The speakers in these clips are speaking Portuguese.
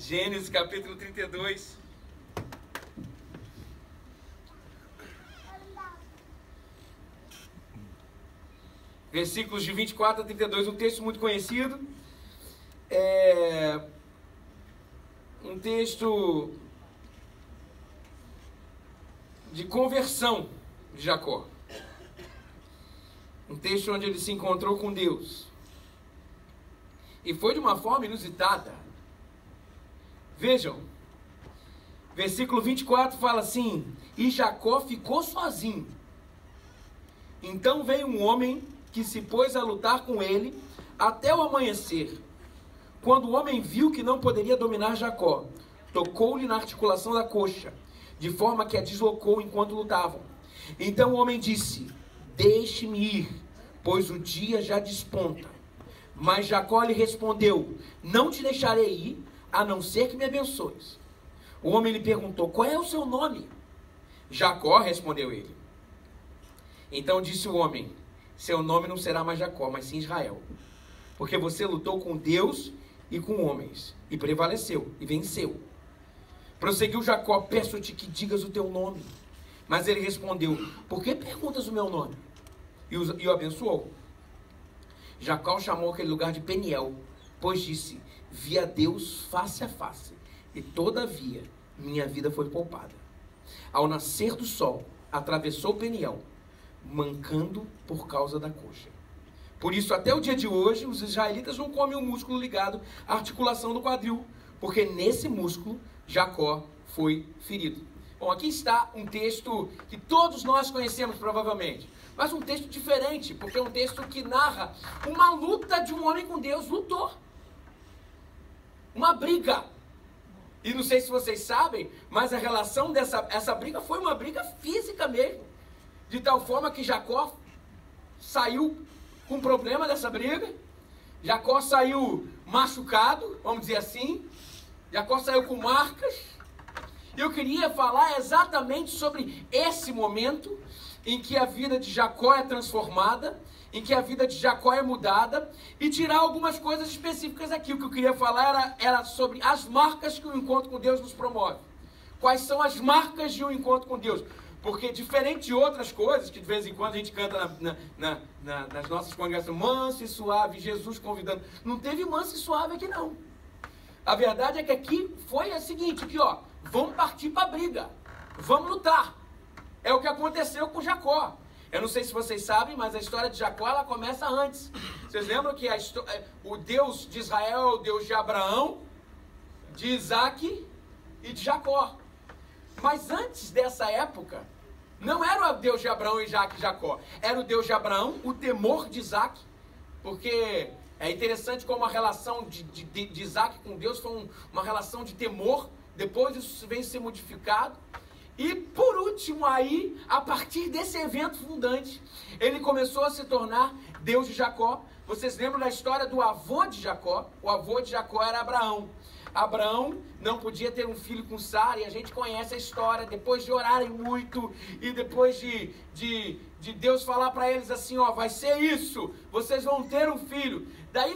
Gênesis capítulo 32. Versículos de 24 a 32, um texto muito conhecido. Um texto de conversão de Jacó. Um texto onde ele se encontrou com Deus. E foi de uma forma inusitada. Vejam, versículo 24 fala assim: e Jacó ficou sozinho. Então veio um homem que se pôs a lutar com ele até o amanhecer. Quando o homem viu que não poderia dominar Jacó, tocou-lhe na articulação da coxa, de forma que a deslocou enquanto lutavam. Então o homem disse: deixe-me ir, pois o dia já desponta. Mas Jacó lhe respondeu: não te deixarei ir, a não ser que me abençoes. O homem lhe perguntou: qual é o seu nome? Jacó, respondeu ele. Então disse o homem: seu nome não será mais Jacó, mas sim Israel, porque você lutou com Deus e com homens, e prevaleceu, e venceu. Prosseguiu Jacó: peço-te que digas o teu nome. Mas ele respondeu: por que perguntas o meu nome? E o abençoou. Jacó chamou aquele lugar de Peniel, pois disse: vi a Deus face a face, e todavia minha vida foi poupada. Ao nascer do sol, atravessou Peniel, mancando por causa da coxa. Por isso, até o dia de hoje, os israelitas não comem o músculo ligado à articulação do quadril, porque nesse músculo Jacó foi ferido. Bom, aqui está um texto que todos nós conhecemos provavelmente, mas um texto diferente, porque é um texto que narra uma luta de um homem com Deus. Lutou. Uma briga. E não sei se vocês sabem, mas a relação essa briga foi uma briga física mesmo. De tal forma que Jacó saiu com problema dessa briga. Jacó saiu machucado, vamos dizer assim. Jacó saiu com marcas. Eu queria falar exatamente sobre esse momento em que a vida de Jacó é transformada, em que a vida de Jacó é mudada, e tirar algumas coisas específicas aqui. O que eu queria falar era sobre as marcas que o encontro com Deus nos promove. Quais são as marcas de um encontro com Deus? Porque diferente de outras coisas, que de vez em quando a gente canta nas nossas congregações, manso e suave, Jesus convidando. Não teve manso e suave aqui não. A verdade é que aqui foi a seguinte, aqui ó, vamos partir para a briga, vamos lutar. É o que aconteceu com Jacó. Eu não sei se vocês sabem, mas a história de Jacó, ela começa antes. Vocês lembram que o Deus de Israel é o Deus de Abraão, de Isaac e de Jacó. Mas antes dessa época, não era o Deus de Abraão, Isaac e Jacó. Era o Deus de Abraão, o temor de Isaac. Porque é interessante como a relação de Isaac com Deus foi uma relação de temor. Depois isso vem ser modificado. E por último aí, a partir desse evento fundante, ele começou a se tornar Deus de Jacó. Vocês lembram da história do avô de Jacó? O avô de Jacó era Abraão. Abraão não podia ter um filho com Sara, e a gente conhece a história, depois de orarem muito, e depois de Deus falar para eles assim, ó, vai ser isso, vocês vão ter um filho. Daí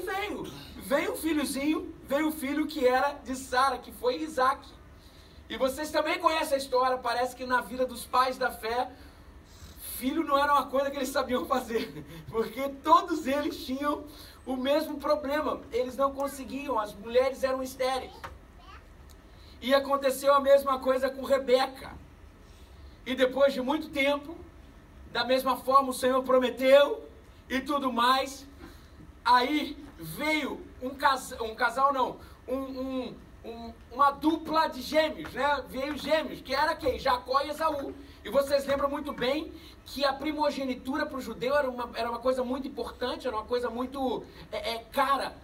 veio um filhozinho, veio o filho que era de Sara, que foi Isaac. E vocês também conhecem a história, parece que na vida dos pais da fé, filho não era uma coisa que eles sabiam fazer, porque todos eles tinham o mesmo problema, eles não conseguiam, as mulheres eram estéreis. E aconteceu a mesma coisa com Rebeca. E depois de muito tempo, da mesma forma o Senhor prometeu e tudo mais, aí veio uma dupla de gêmeos, né? Veio gêmeos, que era quem? Jacó e Esaú. E vocês lembram muito bem que a primogenitura para o judeu era uma coisa muito importante, era uma coisa muito cara.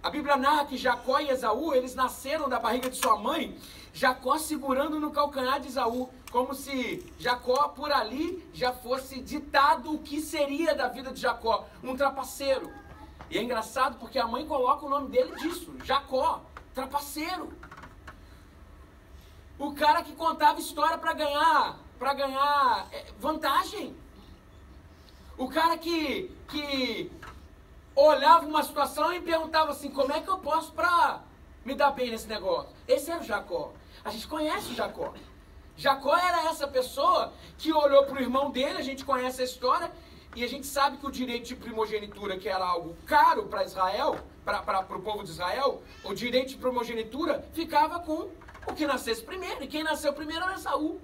A Bíblia narra que Jacó e Esaú, eles nasceram da barriga de sua mãe, Jacó segurando no calcanhar de Esaú, como se Jacó por ali já fosse ditado o que seria da vida de Jacó, um trapaceiro. E é engraçado porque a mãe coloca o nome dele disso, Jacó, trapaceiro. O cara que contava história para ganhar vantagem. O cara que olhava uma situação e perguntava assim, como é que eu posso para me dar bem nesse negócio. Esse era o Jacó. A gente conhece o Jacó. Jacó era essa pessoa que olhou para o irmão dele, a gente conhece a história, e a gente sabe que o direito de primogenitura, que era algo caro para Israel, para o povo de Israel, o direito de primogenitura ficava com o que nascesse primeiro, e quem nasceu primeiro era Esaú.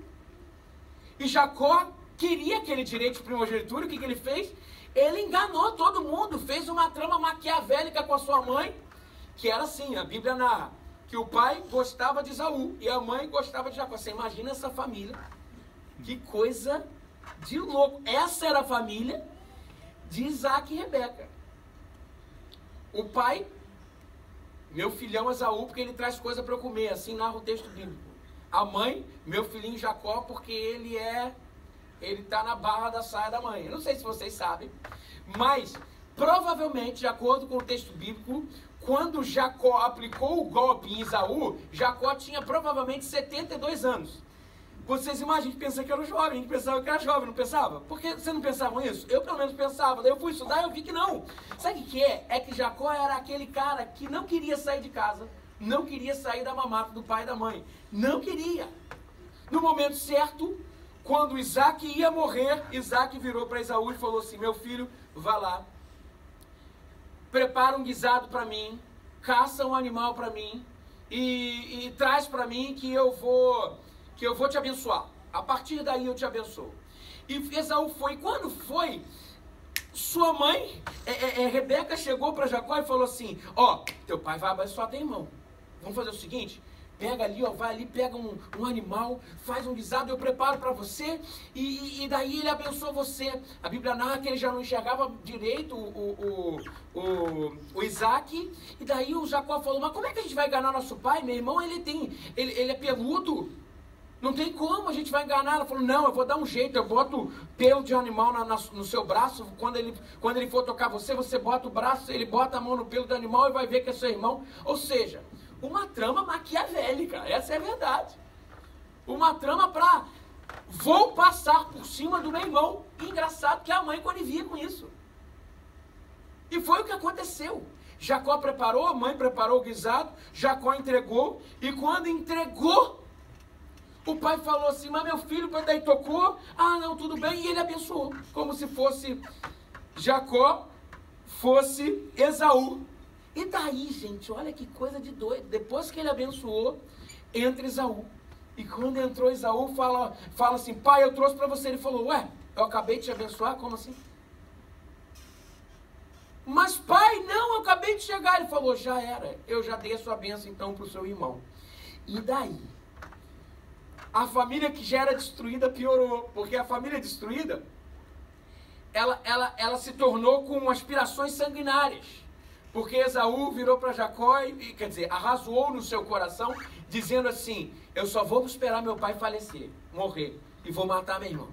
E Jacó queria aquele direito de primogenitura, o que ele fez? Ele enganou todo mundo, fez uma trama maquiavélica com a sua mãe, que era assim, a Bíblia narra, que o pai gostava de Esaú e a mãe gostava de Jacó. Você imagina essa família, que coisa de louco. Essa era a família de Isaac e Rebeca. O pai, meu filhão Esaú, porque ele traz coisa para eu comer, assim narra o texto bíblico. A mãe, meu filhinho Jacó, porque ele está na barra da saia da mãe. Eu não sei se vocês sabem, mas provavelmente, de acordo com o texto bíblico, quando Jacó aplicou o golpe em Esaú, Jacó tinha provavelmente 72 anos. Vocês imaginam, a gente pensa que era jovem, a gente pensava que era jovem, não pensava? Por que vocês não pensavam isso? Eu pelo menos pensava, daí eu fui estudar e eu vi que não. Sabe o que é? É que Jacó era aquele cara que não queria sair de casa, não queria sair da mamata do pai e da mãe. Não queria. No momento certo, quando Isaac ia morrer, Isaac virou para Esaú e falou assim, meu filho, vá lá, prepara um guisado para mim, caça um animal para mim e traz para mim que eu vou te abençoar. A partir daí eu te abençoo. E Esaú foi. Quando foi, sua mãe, Rebeca, chegou para Jacó e falou assim, ó, teu pai vai abençoar teu irmão. Vamos fazer o seguinte, pega ali, ó, vai ali, pega um animal, faz um guisado, eu preparo para você, e daí ele abençoa você. A Bíblia narra que ele já não enxergava direito o Isaac, e daí o Jacó falou, mas como é que a gente vai enganar nosso pai? Meu irmão, ele é peludo, não tem como a gente vai enganar. Ela falou, não, eu vou dar um jeito, eu boto pelo de animal no seu braço, quando ele for tocar você bota o braço, ele bota a mão no pelo do animal e vai ver que é seu irmão. Ou seja, uma trama maquiavélica, essa é a verdade. Uma trama para, vou passar por cima do meu irmão. E engraçado que a mãe conivia com isso. E foi o que aconteceu. Jacó preparou, a mãe preparou o guisado, Jacó entregou, e quando entregou, o pai falou assim, mas meu filho, daí tocou, ah não, tudo bem, e ele abençoou, como se fosse Jacó, fosse Esaú. E daí, gente, olha que coisa de doido. Depois que ele abençoou, entra Esaú. E quando entrou Esaú, fala assim, pai, eu trouxe para você. Ele falou, ué, eu acabei de te abençoar? Como assim? Mas pai, não, eu acabei de chegar. Ele falou, já era, eu já dei a sua bênção então para o seu irmão. E daí? A família que já era destruída piorou. Porque a família destruída, ela se tornou com aspirações sanguinárias. Porque Esaú virou para Jacó e, quer dizer, arrazoou no seu coração, dizendo assim, eu só vou esperar meu pai falecer, morrer, e vou matar meu irmão.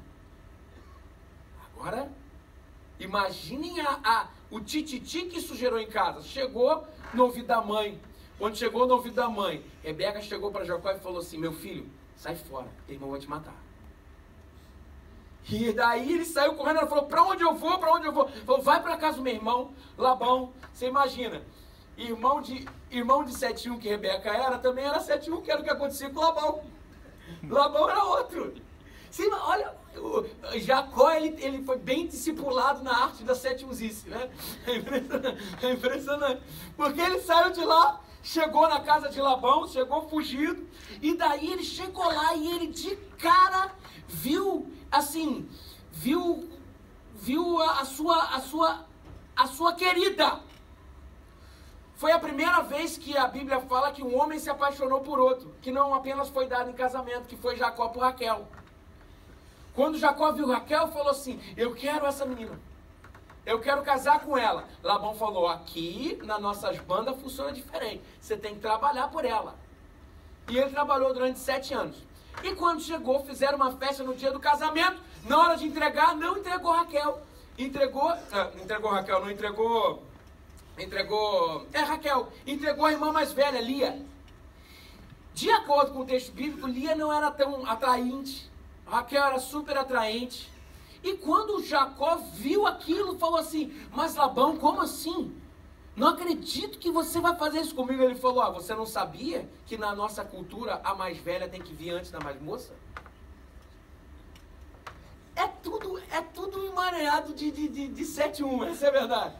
Agora, imaginem o tititi que isso gerou em casa. Chegou no ouvido da mãe. Quando chegou no ouvido da mãe, Rebeca chegou para Jacó e falou assim, meu filho, sai fora, teu irmão vai te matar. E daí ele saiu correndo, ela falou, para onde eu vou, para onde eu vou? Falou, vai para casa do meu irmão, Labão. Você imagina, irmão de 7-1 que Rebeca era, também era 7-1, que era o que acontecia com Labão. Labão era outro. Sim, olha, Jacó, ele foi bem discipulado na arte da 7-1zice, né? É impressionante. Porque ele saiu de lá, chegou na casa de Labão, chegou fugido, e daí ele chegou lá e ele de cara viu a sua querida. Foi a primeira vez que a Bíblia fala que um homem se apaixonou por outro, que não apenas foi dado em casamento, que foi Jacó por Raquel. Quando Jacó viu Raquel, falou assim, eu quero essa menina, eu quero casar com ela. Labão falou, aqui nas nossas bandas funciona diferente, você tem que trabalhar por ela. E ele trabalhou durante 7 anos. E quando chegou, fizeram uma festa no dia do casamento, na hora de entregar, não entregou Raquel. Entregou a irmã mais velha, Lia. De acordo com o texto bíblico, Lia não era tão atraente, Raquel era super atraente. E quando Jacó viu aquilo, falou assim, mas Labão, como assim? não acredito que você vai fazer isso comigo. Ele falou, você não sabia que na nossa cultura a mais velha tem que vir antes da mais moça? É tudo emaranhado de 7-1, essa é a verdade.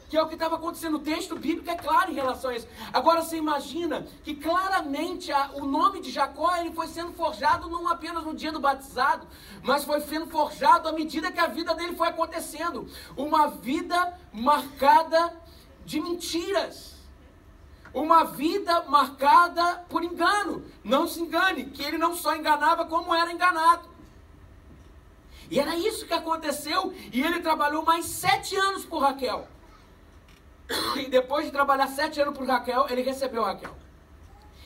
Que é o que estava acontecendo. O texto bíblico é claro em relação a isso. Agora você imagina que claramente o nome de Jacó ele foi sendo forjado não apenas no dia do batizado, mas foi sendo forjado à medida que a vida dele foi acontecendo. Uma vida marcada de mentiras. Uma vida marcada por engano. Não se engane, que ele não só enganava como era enganado. E era isso que aconteceu. E ele trabalhou mais 7 anos por Raquel. E depois de trabalhar 7 anos por Raquel, ele recebeu Raquel.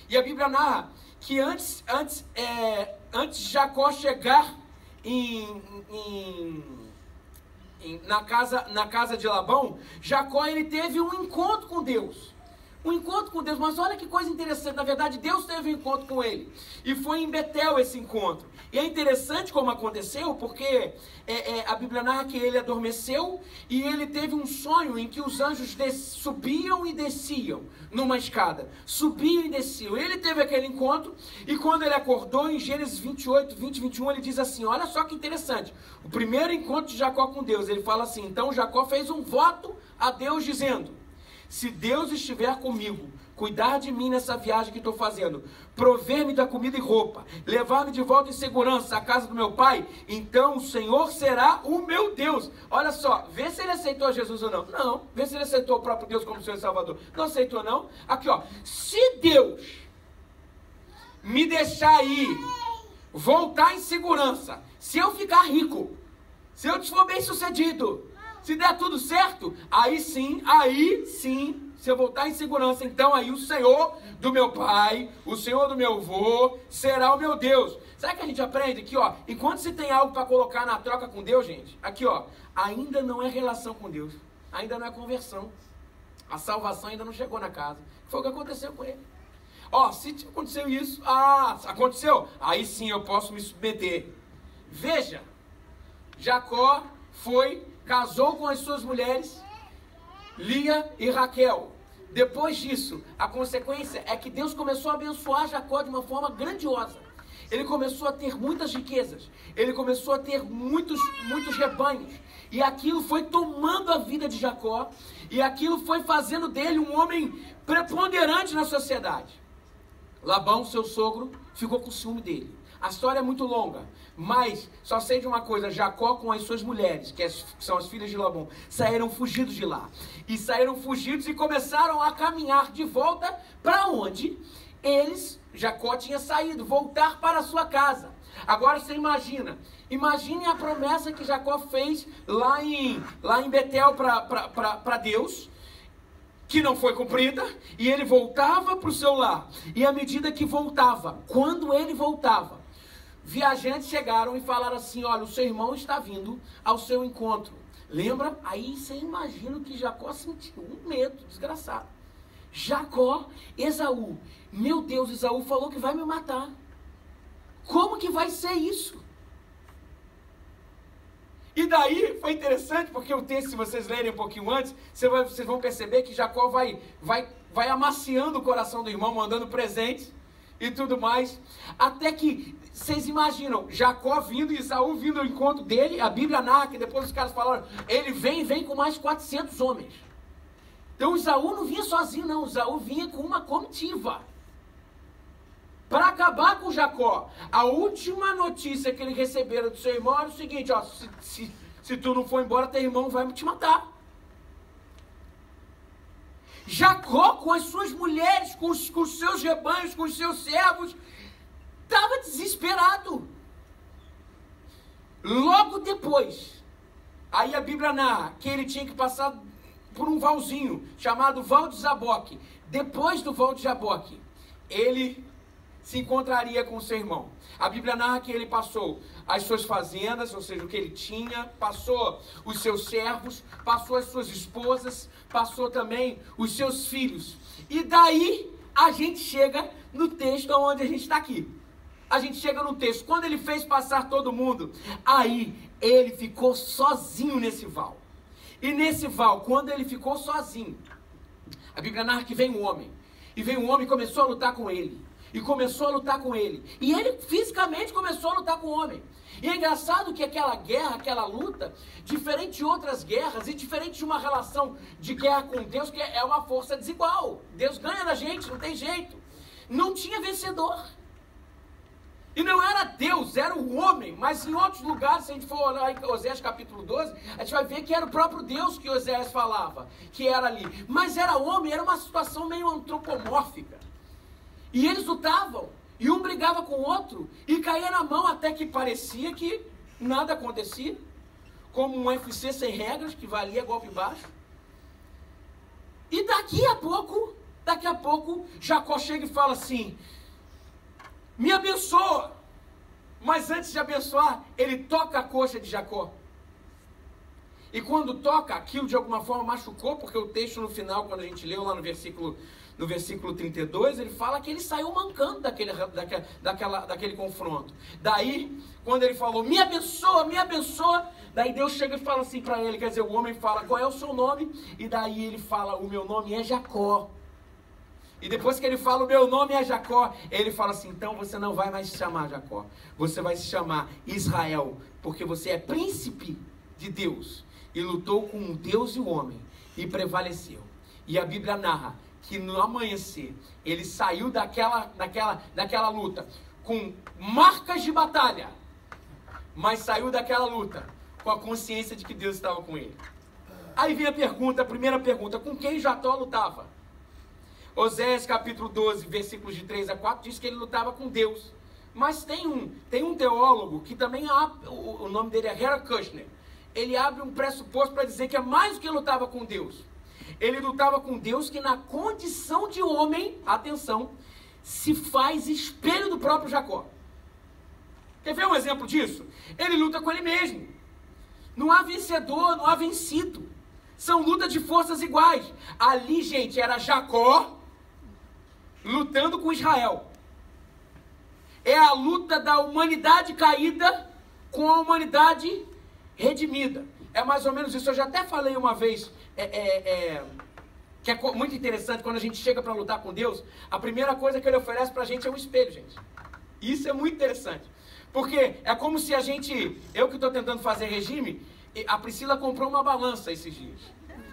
E a Bíblia narra que antes de Jacó chegar na casa de Labão, Jacó ele teve um encontro com Deus. Um encontro com Deus, mas olha que coisa interessante. Na verdade, Deus teve um encontro com ele. E foi em Betel esse encontro. E é interessante como aconteceu, porque a Bíblia narra que ele adormeceu e ele teve um sonho em que os anjos subiam e desciam numa escada. Subiam e desciam. Ele teve aquele encontro e quando ele acordou, em Gênesis 28, 20 e 21, ele diz assim, olha só que interessante. O primeiro encontro de Jacó com Deus, ele fala assim, então Jacó fez um voto a Deus dizendo, se Deus estiver comigo, cuidar de mim nessa viagem que estou fazendo, prover-me da comida e roupa, levar-me de volta em segurança à casa do meu pai, então o Senhor será o meu Deus. Olha só, vê se ele aceitou Jesus ou não. Não, vê se ele aceitou o próprio Deus como Senhor e Salvador. Não aceitou não. Aqui se Deus me deixar ir, voltar em segurança, se eu ficar rico, se eu for bem sucedido, se der tudo certo, aí sim, se eu voltar em segurança, então aí o Senhor do meu pai, o Senhor do meu avô, será o meu Deus. Sabe que a gente aprende aqui, enquanto você tem algo para colocar na troca com Deus, gente, aqui, ainda não é relação com Deus, ainda não é conversão. A salvação ainda não chegou na casa. Foi o que aconteceu com ele. Se aconteceu isso, aconteceu, aí sim eu posso me submeter. Veja, Jacó casou com as suas mulheres, Lia e Raquel. Depois disso, a consequência é que Deus começou a abençoar Jacó de uma forma grandiosa. Ele começou a ter muitas riquezas. Ele começou a ter muitos rebanhos. E aquilo foi tomando a vida de Jacó. E aquilo foi fazendo dele um homem preponderante na sociedade. Labão, seu sogro, ficou com ciúme dele. A história é muito longa, mas só sei de uma coisa, Jacó com as suas mulheres, que são as filhas de Labão, saíram fugidos de lá. E saíram fugidos e começaram a caminhar de volta para onde Jacó tinha saído, voltar para a sua casa. Agora você imagine a promessa que Jacó fez lá em Betel para Deus, que não foi cumprida, e ele voltava para o seu lar. E à medida que voltava, quando ele voltava, viajantes chegaram e falaram assim, olha, o seu irmão está vindo ao seu encontro. Lembra? Aí você imagina que Jacó sentiu um medo desgraçado. Jacó, Esaú, meu Deus, Esaú falou que vai me matar. Como que vai ser isso? E daí foi interessante, porque o texto, se vocês lerem um pouquinho antes, vocês vão perceber que Jacó vai amaciando o coração do irmão, mandando presentes e tudo mais, até que, vocês imaginam, Jacó vindo e Esaú vindo ao encontro dele, a Bíblia narra que depois os caras falaram, ele vem com mais 400 homens. Então Esaú não vinha sozinho não, Esaú vinha com uma comitiva. Para acabar com Jacó, a última notícia que ele recebera do seu irmão era o seguinte, se tu não for embora, teu irmão vai te matar. Jacó, com as suas mulheres, com os seus rebanhos, com os seus servos, estava desesperado. Logo depois, aí a Bíblia narra que ele tinha que passar por um valzinho, chamado Val de Jaboque. Depois do Val de Jaboque, ele se encontraria com seu irmão. A Bíblia narra que ele passou as suas fazendas, ou seja, o que ele tinha, passou os seus servos, passou as suas esposas, passou também os seus filhos. E daí a gente chega no texto onde a gente está aqui. A gente chega no texto, quando ele fez passar todo mundo, aí ele ficou sozinho nesse val. E nesse val, quando ele ficou sozinho, A Bíblia narra que veio um homem. E veio um homem e começou a lutar com ele. E começou a lutar com ele. E ele fisicamente começou a lutar com o homem. E é engraçado que aquela guerra, aquela luta, diferente de outras guerras e diferente de uma relação de guerra com Deus, que é uma força desigual. Deus ganha da gente, não tem jeito. Não tinha vencedor. E não era Deus, era o homem. Mas em outros lugares, se a gente for olhar em Oséias capítulo 12, a gente vai ver que era o próprio Deus que Oséias falava, que era ali. Mas era homem, era uma situação meio antropomórfica. E eles lutavam, e um brigava com o outro, e caía na mão até que parecia que nada acontecia. Como um UFC sem regras, que valia golpe baixo. E daqui a pouco, Jacó chega e fala assim: me abençoa. Mas antes de abençoar, ele toca a coxa de Jacó. E quando toca, aquilo de alguma forma machucou, porque o texto no final, quando a gente leu lá no versículo 32, ele fala que ele saiu mancando daquele confronto. Daí, quando ele falou, me abençoa, daí Deus chega e fala assim para ele, quer dizer, o homem fala, qual é o seu nome? E daí ele fala, o meu nome é Jacó. E depois que ele fala, o meu nome é Jacó, ele fala assim, então você não vai mais se chamar Jacó, você vai se chamar Israel, porque você é príncipe de Deus, e lutou com o Deus e o homem, e prevaleceu. E a Bíblia narra que no amanhecer, ele saiu daquela luta, com marcas de batalha, mas saiu daquela luta, com a consciência de que Deus estava com ele. Aí vem a primeira pergunta, com quem Jacó lutava? Oséias capítulo 12, versículos de 3 a 4, diz que ele lutava com Deus. Mas tem um teólogo que também, o nome dele é Harold Kushner. Ele abre um pressuposto para dizer que é mais do que lutava com Deus. Ele lutava com Deus que na condição de homem, atenção, se faz espelho do próprio Jacó. Quer ver um exemplo disso? Ele luta com ele mesmo. Não há vencedor, não há vencido. São lutas de forças iguais. Ali, gente, era Jacó lutando com Israel. É a luta da humanidade caída com a humanidade redimida. É mais ou menos isso. Eu já até falei uma vez, que é muito interessante, quando a gente chega para lutar com Deus, a primeira coisa que ele oferece para a gente é um espelho, gente. Isso é muito interessante. Porque é como se eu que estou tentando fazer regime, a Priscila comprou uma balança esses dias.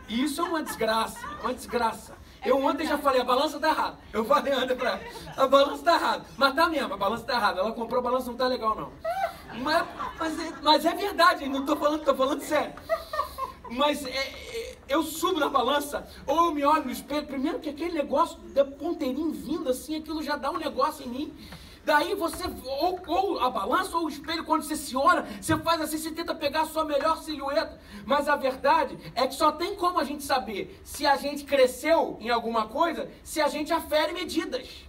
E isso é uma desgraça, Eu ontem já falei, a balança está errada. Eu falei ontem para ela, a balança está errada. Mas tá mesmo, a balança está errada. Ela comprou a balança, não está legal não. Mas é verdade, não estou falando sério. Mas eu subo na balança, ou eu me olho no espelho, primeiro que aquele negócio da ponteirinha vindo assim, aquilo já dá um negócio em mim. Daí você, ou a balança ou o espelho, quando você se olha, você faz assim, você tenta pegar a sua melhor silhueta. Mas a verdade é que só tem como a gente saber se a gente cresceu em alguma coisa, se a gente afere medidas.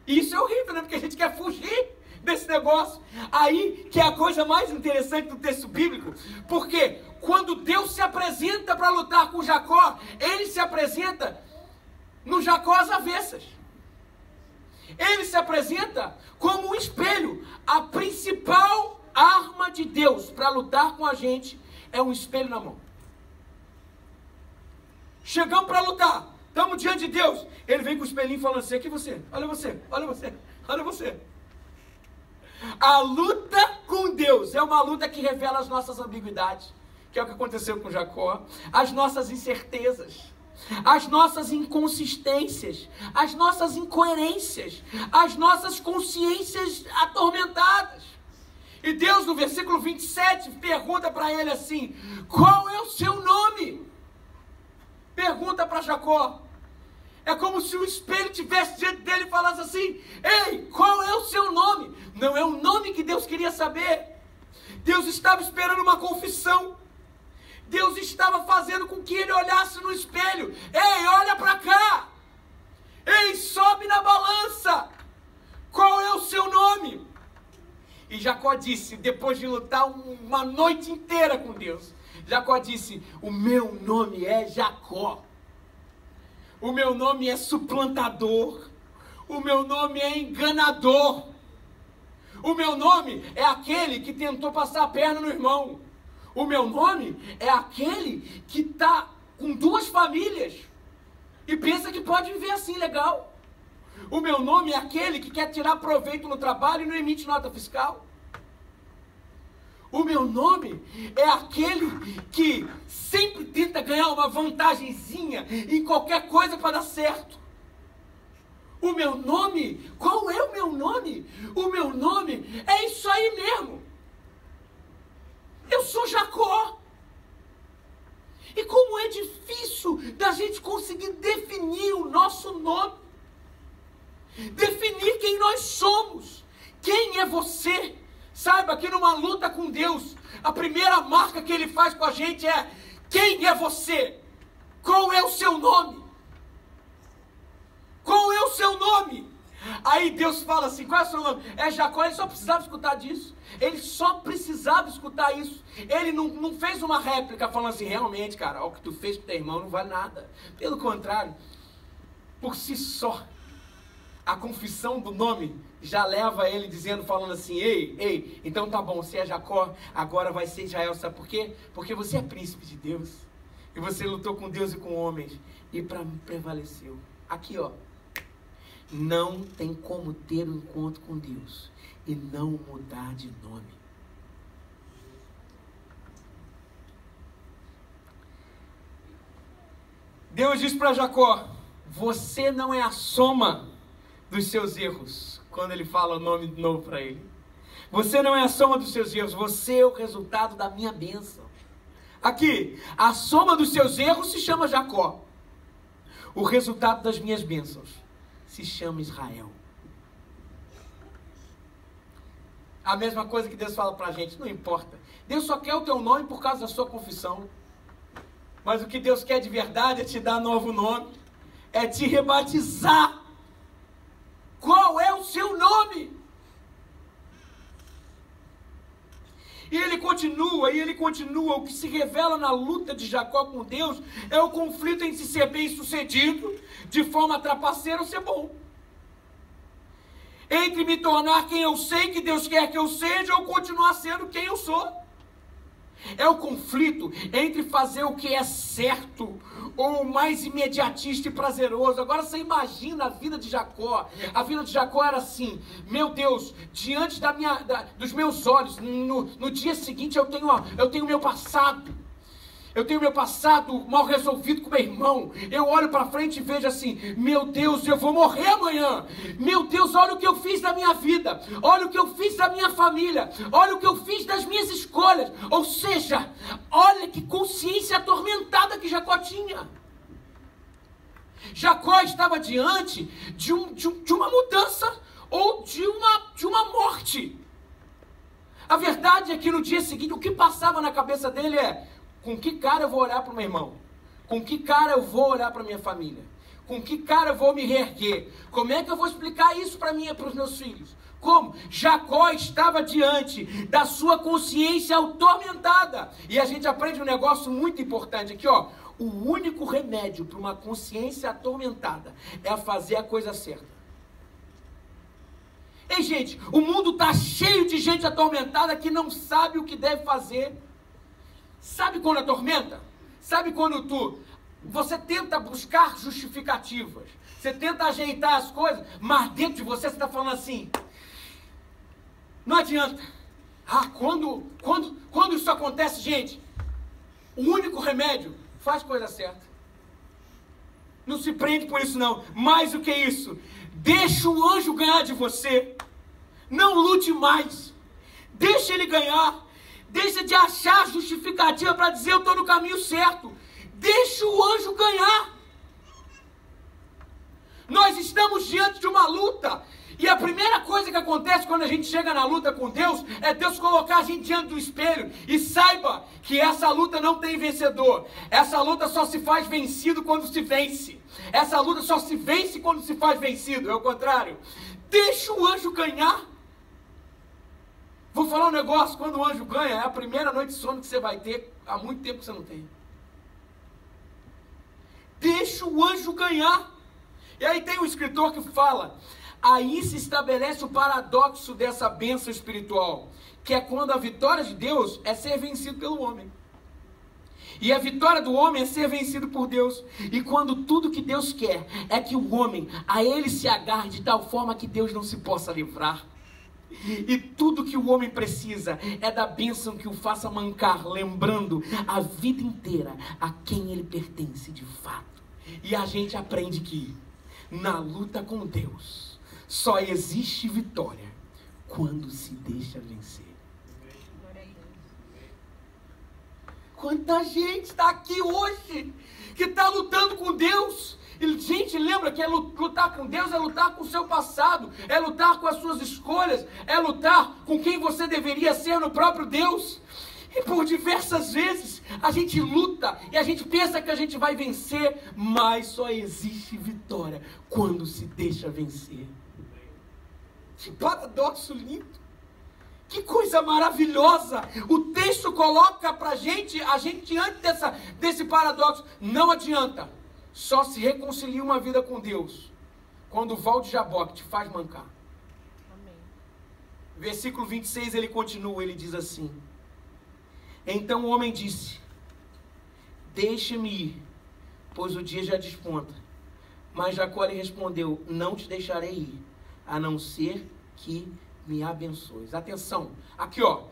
E isso é horrível, né? Porque a gente quer fugir desse negócio. Aí que é a coisa mais interessante do texto bíblico, porque quando Deus se apresenta para lutar com Jacó, ele se apresenta no Jacó às avessas. Ele se apresenta como um espelho. A principal arma de Deus para lutar com a gente é um espelho na mão. Chegamos para lutar, estamos diante de Deus, ele vem com o espelhinho falando assim, aqui você, olha você, olha você, olha você. A luta com Deus é uma luta que revela as nossas ambiguidades, que é o que aconteceu com Jacó, as nossas incertezas, as nossas inconsistências, as nossas incoerências, as nossas consciências atormentadas. E Deus, no versículo 27, pergunta para ele assim, qual é o seu nome? Pergunta para Jacó. É como se o espelho estivesse diante dele e falasse assim, ei, qual é o seu nome? Não é o nome que Deus queria saber. Deus estava esperando uma confissão. Deus estava fazendo com que ele olhasse no espelho. Ei, olha para cá. Ei, sobe na balança. Qual é o seu nome? E Jacó disse, depois de lutar uma noite inteira com Deus, Jacó disse, o meu nome é Jacó. O meu nome é suplantador. O meu nome é enganador. O meu nome é aquele que tentou passar a perna no irmão. O meu nome é aquele que está com 2 famílias e pensa que pode viver assim, legal. O meu nome é aquele que quer tirar proveito no trabalho e não emite nota fiscal. O meu nome é aquele que sempre tenta ganhar uma vantagenzinha em qualquer coisa para dar certo. O meu nome, qual é o meu nome? O meu nome é isso aí mesmo. Eu sou Jacó. E como é difícil da gente conseguir definir o nosso nome. Definir quem nós somos. Quem é você? Saiba que numa luta com Deus, a primeira marca que Ele faz com a gente é: quem é você? Qual é o seu nome? Qual é o seu nome? Aí Deus fala assim: qual é o seu nome? É Jacó. Ele só precisava escutar disso. Ele só precisava escutar isso. Ele não fez uma réplica falando assim: realmente, cara, o que tu fez com teu irmão não vale nada. Pelo contrário, por si só, a confissão do nome já leva ele dizendo, falando assim: ei, então tá bom, você é Jacó, agora vai ser Israel. Sabe por quê? Porque você é príncipe de Deus. E você lutou com Deus e com homens. E prevaleceu. Aqui, ó. Não tem como ter um encontro com Deus e não mudar de nome. Deus diz para Jacó: você não é a soma dos seus erros. Quando ele fala o nome de novo para ele. Você não é a soma dos seus erros. Você é o resultado da minha bênção. Aqui, a soma dos seus erros se chama Jacó. O resultado das minhas bênçãos se chama Israel. A mesma coisa que Deus fala para a gente, não importa. Deus só quer o teu nome por causa da sua confissão. Mas o que Deus quer de verdade é te dar novo nome. É te rebatizar. Qual é o seu nome? E ele continua, o que se revela na luta de Jacó com Deus é o conflito entre ser bem sucedido, de forma trapaceira, ou ser bom. Entre me tornar quem eu sei que Deus quer que eu seja, ou continuar sendo quem eu sou. É o conflito entre fazer o que é certo ou o mais imediatista e prazeroso. Agora você imagina a vida de Jacó. A vida de Jacó era assim: meu Deus, diante dos meus olhos, no dia seguinte eu tenho meu passado. Eu tenho meu passado mal resolvido com meu irmão. Eu olho para frente e vejo assim: meu Deus, eu vou morrer amanhã. Meu Deus, olha o que eu fiz da minha vida. Olha o que eu fiz da minha família. Olha o que eu fiz das minhas escolhas. Ou seja, olha que consciência atormentada que Jacó tinha. Jacó estava diante de uma mudança ou de uma morte. A verdade é que no dia seguinte, o que passava na cabeça dele é: com que cara eu vou olhar para o meu irmão? Com que cara eu vou olhar para a minha família? Com que cara eu vou me reerguer? Como é que eu vou explicar isso para mim e para os meus filhos? Como? Jacó estava diante da sua consciência atormentada. E a gente aprende um negócio muito importante aqui, ó. O único remédio para uma consciência atormentada é fazer a coisa certa. Ei, gente, o mundo está cheio de gente atormentada que não sabe o que deve fazer. Sabe quando atormenta? Sabe quando você tenta buscar justificativas, você tenta ajeitar as coisas, mas dentro de você está falando assim: não adianta. Quando isso acontece, gente, o único remédio: faz coisa certa. Não se prende por isso não. Mais do que isso, deixa o anjo ganhar de você. Não lute mais. Deixa ele ganhar. Deixa de achar justificativa para dizer: eu estou no caminho certo. Deixa o anjo ganhar. Nós estamos diante de uma luta. E a primeira coisa que acontece quando a gente chega na luta com Deus é Deus colocar a gente diante do espelho. E saiba que essa luta não tem vencedor. Essa luta só se faz vencido quando se vence. Essa luta só se vence quando se faz vencido. É o contrário. Deixa o anjo ganhar. Vou falar um negócio: quando o anjo ganha, é a primeira noite de sono que você vai ter. Há muito tempo que você não tem. Deixa o anjo ganhar. E aí tem um escritor que fala: aí se estabelece o paradoxo dessa bênção espiritual, que é quando a vitória de Deus é ser vencido pelo homem. E a vitória do homem é ser vencido por Deus. E quando tudo que Deus quer é que o homem a ele se agarre de tal forma que Deus não se possa livrar. E tudo que o homem precisa é da bênção que o faça mancar, lembrando a vida inteira a quem ele pertence de fato. E a gente aprende que na luta com Deus só existe vitória quando se deixa vencer. Quanta gente está aqui hoje que está lutando com Deus. E, gente, lembra que lutar com Deus é lutar com o seu passado, é lutar com as suas escolhas, é lutar com quem você deveria ser no próprio Deus. E por diversas vezes a gente luta e a gente pensa que a gente vai vencer, mas só existe vitória quando se deixa vencer. Que paradoxo lindo! Que coisa maravilhosa! O texto coloca pra gente, a gente diante desse paradoxo. Não adianta, só se reconcilia uma vida com Deus quando o val de Jaboque te faz mancar. Amém. Versículo 26, ele continua, ele diz assim: então o homem disse: deixe-me ir, pois o dia já desponta. Mas Jacó lhe respondeu: não te deixarei ir, a não ser que me abençoes. Atenção, aqui ó,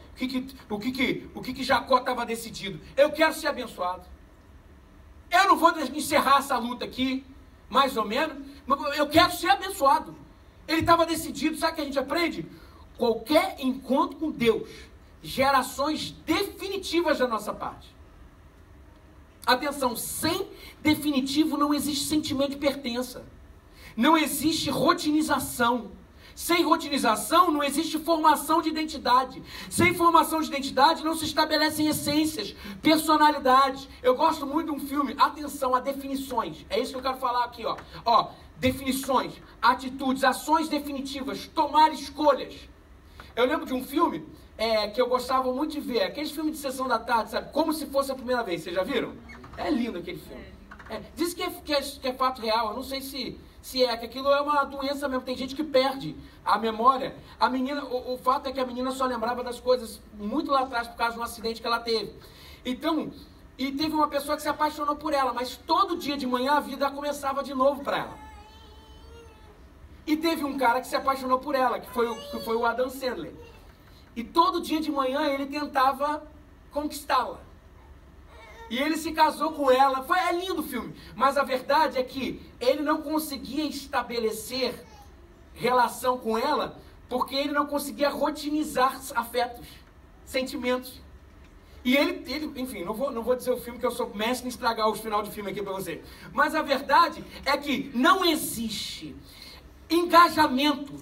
o que Jacó estava decidido? Eu quero ser abençoado. Eu não vou encerrar essa luta aqui, mais ou menos, mas eu quero ser abençoado. Ele estava decidido. Sabe o que a gente aprende? Qualquer encontro com Deus gera ações definitivas da nossa parte. Atenção, sem definitivo não existe sentimento de pertença. Não existe rotinização. Sem rotinização não existe formação de identidade. Sem formação de identidade não se estabelecem essências, personalidades. Eu gosto muito de um filme, atenção a definições. É isso que eu quero falar aqui, ó. Ó, definições, atitudes, ações definitivas, tomar escolhas. Eu lembro de um filme que eu gostava muito de ver, aqueles filmes de sessão da tarde, sabe? Como se fosse a primeira vez. Vocês já viram? É lindo aquele filme. Diz que é fato real, eu não sei se é, que aquilo é uma doença mesmo. Tem gente que perde a memória. A menina, o fato é que a menina só lembrava das coisas muito lá atrás por causa de um acidente que ela teve. Então, e teve uma pessoa que se apaixonou por ela, mas todo dia de manhã a vida começava de novo para ela. E teve um cara que se apaixonou por ela, que foi o Adam Sandler. E todo dia de manhã ele tentava conquistá-la. E ele se casou com ela. É lindo o filme. Mas a verdade é que ele não conseguia estabelecer relação com ela porque ele não conseguia rotinizar afetos, sentimentos. E ele enfim, não vou dizer o filme, que eu sou mestre em estragar o final de filme aqui para você. Mas a verdade é que não existe engajamento,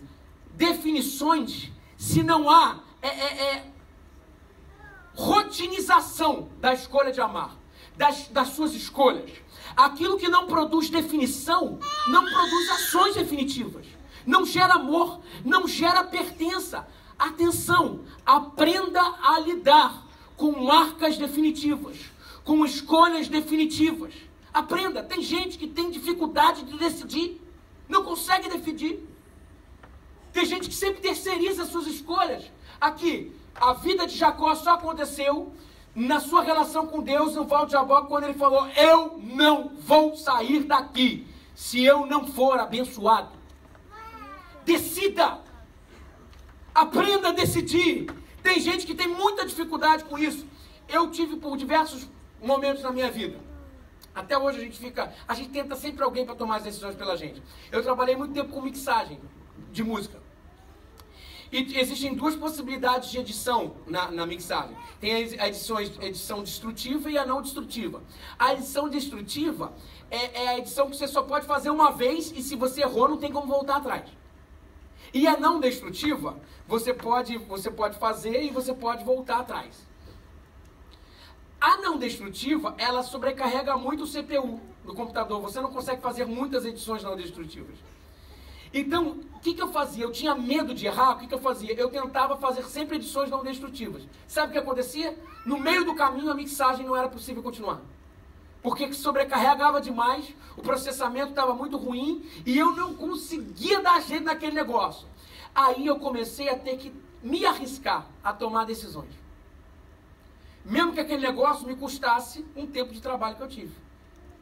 definições, se não há rotinização da escolha de amar, das suas escolhas. Aquilo que não produz definição, não produz ações definitivas, não gera amor, não gera pertença. Atenção, aprenda a lidar com marcas definitivas, com escolhas definitivas. Aprenda, tem gente que tem dificuldade de decidir, não consegue decidir. Tem gente que sempre terceiriza suas escolhas. Aqui, a vida de Jacó só aconteceu na sua relação com Deus, no val de Jaboque, quando ele falou: eu não vou sair daqui se eu não for abençoado. Decida. Aprenda a decidir. Tem gente que tem muita dificuldade com isso. Eu tive por diversos momentos na minha vida. Até hoje a gente tenta sempre alguém para tomar as decisões pela gente. Eu trabalhei muito tempo com mixagem de música. E existem duas possibilidades de edição na mixagem. Tem a edição destrutiva e a não destrutiva. A edição destrutiva é a edição que você só pode fazer uma vez e se você errou não tem como voltar atrás. E a não destrutiva, você pode fazer e você pode voltar atrás. A não destrutiva, ela sobrecarrega muito o CPU do computador. Você não consegue fazer muitas edições não destrutivas. Então, o que eu fazia? Eu tinha medo de errar, o que eu fazia? Eu tentava fazer sempre edições não destrutivas. Sabe o que acontecia? No meio do caminho, a mixagem não era possível continuar. Porque sobrecarregava demais, o processamento estava muito ruim e eu não conseguia dar jeito naquele negócio. Aí eu comecei a ter que me arriscar a tomar decisões. Mesmo que aquele negócio me custasse um tempo de trabalho que eu tive.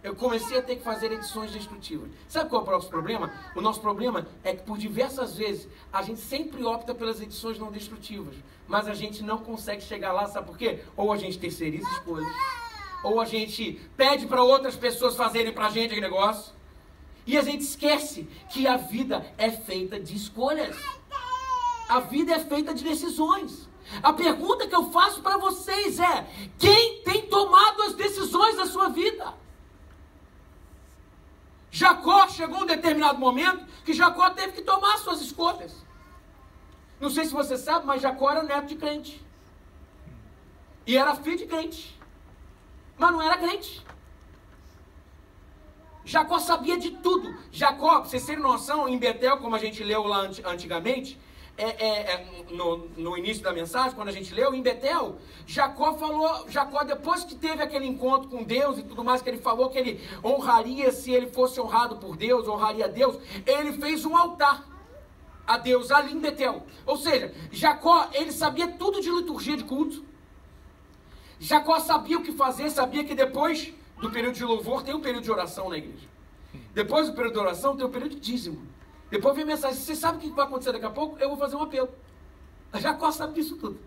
Eu comecei a ter que fazer edições destrutivas. Sabe qual é o nosso problema? O nosso problema é que por diversas vezes a gente sempre opta pelas edições não destrutivas. Mas a gente não consegue chegar lá, sabe por quê? Ou a gente terceiriza escolhas, ou a gente pede para outras pessoas fazerem para a gente aquele negócio. E a gente esquece que a vida é feita de escolhas. A vida é feita de decisões. A pergunta que eu faço para vocês é: quem tem tomado as decisões da sua vida? Jacó chegou um determinado momento que Jacó teve que tomar suas escolhas. Não sei se você sabe, mas Jacó era neto de crente. E era filho de crente. Mas não era crente. Jacó sabia de tudo. Jacó, pra vocês terem noção, em Betel, como a gente leu lá antigamente, no início da mensagem, quando a gente leu, em Betel, Jacó depois que teve aquele encontro com Deus e tudo mais, que ele falou que ele honraria, se ele fosse honrado por Deus, honraria a Deus, ele fez um altar a Deus ali em Betel. Ou seja, Jacó, ele sabia tudo de liturgia de culto. Jacó sabia o que fazer, sabia que depois do período de louvor tem um período de oração na igreja. Depois do período de oração tem um período de dízimo. Depois vem a mensagem: você sabe o que vai acontecer daqui a pouco? Eu vou fazer um apelo. Jacó sabe disso tudo.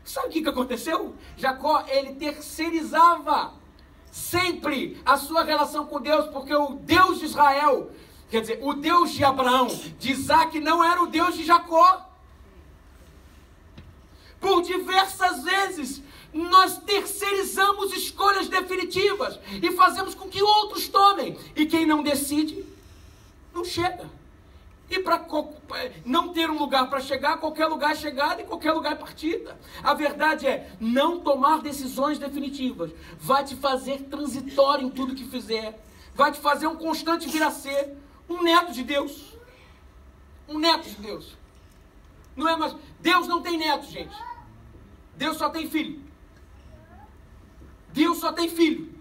Sabe o que aconteceu? Jacó, ele terceirizava sempre a sua relação com Deus, porque o Deus de Israel, quer dizer, o Deus de Abraão, de Isaac, não era o Deus de Jacó. Por diversas vezes, nós terceirizamos escolhas definitivas e fazemos com que outros tomem. E quem não decide, não chega. E para não ter um lugar para chegar, qualquer lugar é chegada e qualquer lugar é partida. A verdade é, não tomar decisões definitivas vai te fazer transitório em tudo que fizer. Vai te fazer um constante vir a ser um neto de Deus. Um neto de Deus. Não é mais... Deus não tem neto, gente. Deus só tem filho. Deus só tem filho.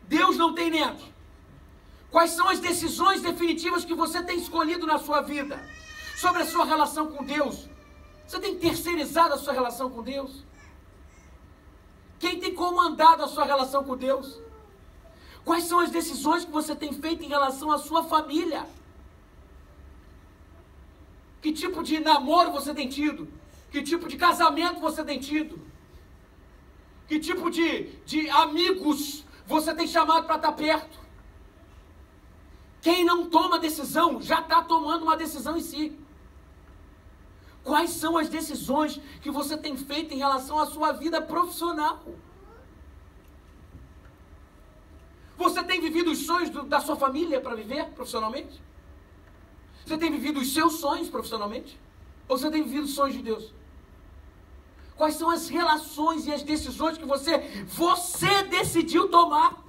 Deus não tem neto. Quais são as decisões definitivas que você tem escolhido na sua vida? Sobre a sua relação com Deus? Você tem terceirizado a sua relação com Deus? Quem tem comandado a sua relação com Deus? Quais são as decisões que você tem feito em relação à sua família? Que tipo de namoro você tem tido? Que tipo de casamento você tem tido? Que tipo de amigos você tem chamado para estar perto? Quem não toma decisão, já está tomando uma decisão em si. Quais são as decisões que você tem feito em relação à sua vida profissional? Você tem vivido os sonhos da sua família para viver profissionalmente? Você tem vivido os seus sonhos profissionalmente? Ou você tem vivido os sonhos de Deus? Quais são as relações e as decisões que você decidiu tomar?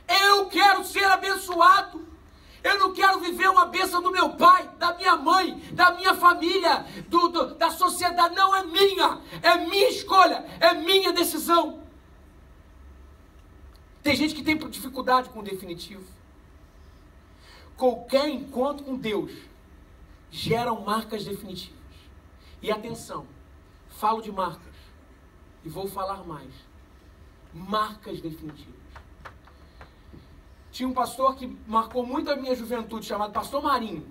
Eu quero ser abençoado. Eu não quero viver uma bênção do meu pai, da minha mãe, da minha família, da sociedade. Não é minha. É minha escolha. É minha decisão. Tem gente que tem dificuldade com o definitivo. Qualquer encontro com Deus geram marcas definitivas. E atenção, falo de marcas. E vou falar mais. Marcas definitivas. Tinha um pastor que marcou muito a minha juventude, chamado Pastor Marinho.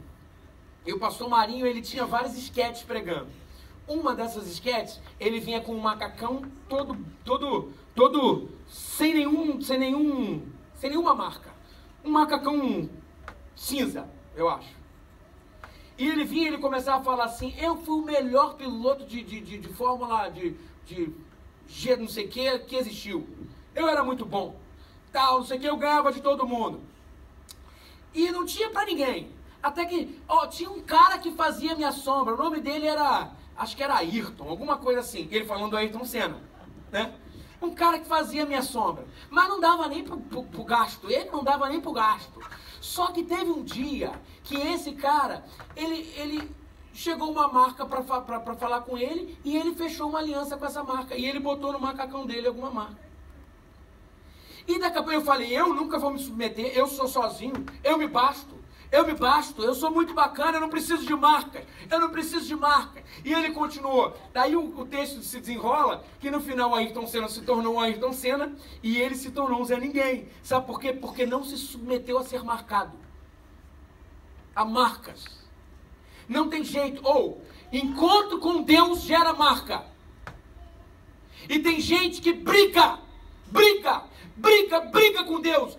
E o Pastor Marinho, ele tinha vários esquetes pregando. Uma dessas esquetes, ele vinha com um macacão todo sem nenhuma marca. Um macacão cinza, eu acho. E ele vinha e ele começava a falar assim: eu fui o melhor piloto de Fórmula, de G não sei o que existiu. Eu era muito bom. Tal, não sei o que, eu ganhava de todo mundo. E não tinha pra ninguém. Até que, tinha um cara que fazia minha sombra. O nome dele era, acho que era Ayrton, alguma coisa assim. Ele falando do Ayrton Senna, né? Um cara que fazia minha sombra. Mas não dava nem pro gasto. Ele não dava nem pro gasto. Só que teve um dia que esse cara, ele chegou uma marca pra falar com ele, e ele fechou uma aliança com essa marca. E ele botou no macacão dele alguma marca. E daqui a pouco eu falei: eu nunca vou me submeter, eu sou sozinho, eu me basto, Eu me basto, eu sou muito bacana, eu não preciso de marcas, eu não preciso de marca. E ele continuou. Daí o texto se desenrola, que no final o Ayrton Senna se tornou o Ayrton Senna e ele se tornou um Zé Ninguém. Sabe por quê? Porque não se submeteu a ser marcado. A marcas. Não tem jeito. Encontro com Deus gera marca. E tem gente que briga com Deus,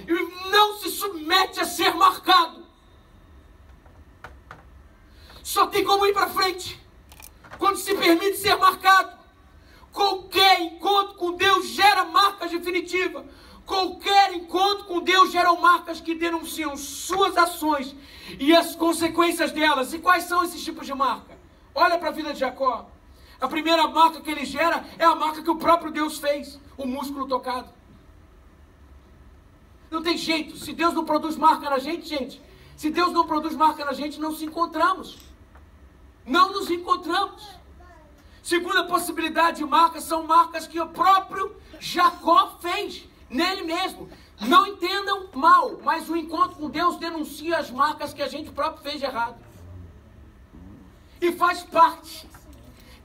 e não se submete a ser marcado. Só tem como ir para frente quando se permite ser marcado. Qualquer encontro com Deus gera marcas definitivas. Qualquer encontro com Deus gera marcas que denunciam suas ações e as consequências delas. E quais são esses tipos de marca? Olha para a vida de Jacó. A primeira marca que ele gera é a marca que o próprio Deus fez, o músculo tocado. Não tem jeito. Se Deus não produz marca na gente, se Deus não produz marca na gente, não nos encontramos. Não nos encontramos. Segunda possibilidade de marcas são marcas que o próprio Jacó fez nele mesmo. Não entendam mal, mas o encontro com Deus denuncia as marcas que a gente próprio fez de errado. E faz parte.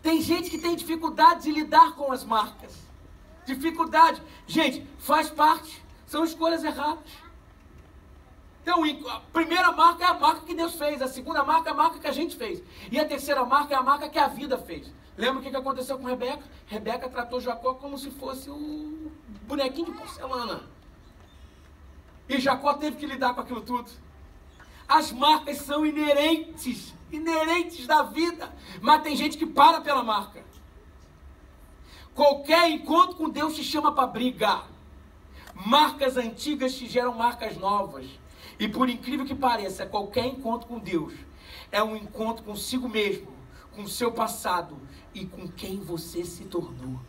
Tem gente que tem dificuldade de lidar com as marcas. Dificuldade. Gente, faz parte. São escolhas erradas. Então, a primeira marca é a marca que Deus fez. A segunda marca é a marca que a gente fez. E a terceira marca é a marca que a vida fez. Lembra o que aconteceu com Rebeca? Rebeca tratou Jacó como se fosse um bonequinho de porcelana. E Jacó teve que lidar com aquilo tudo. As marcas são inerentes da vida, mas tem gente que para pela marca. Qualquer encontro com Deus te chama para brigar. Marcas antigas te geram marcas novas. E por incrível que pareça, qualquer encontro com Deus é um encontro consigo mesmo, com o seu passado e com quem você se tornou.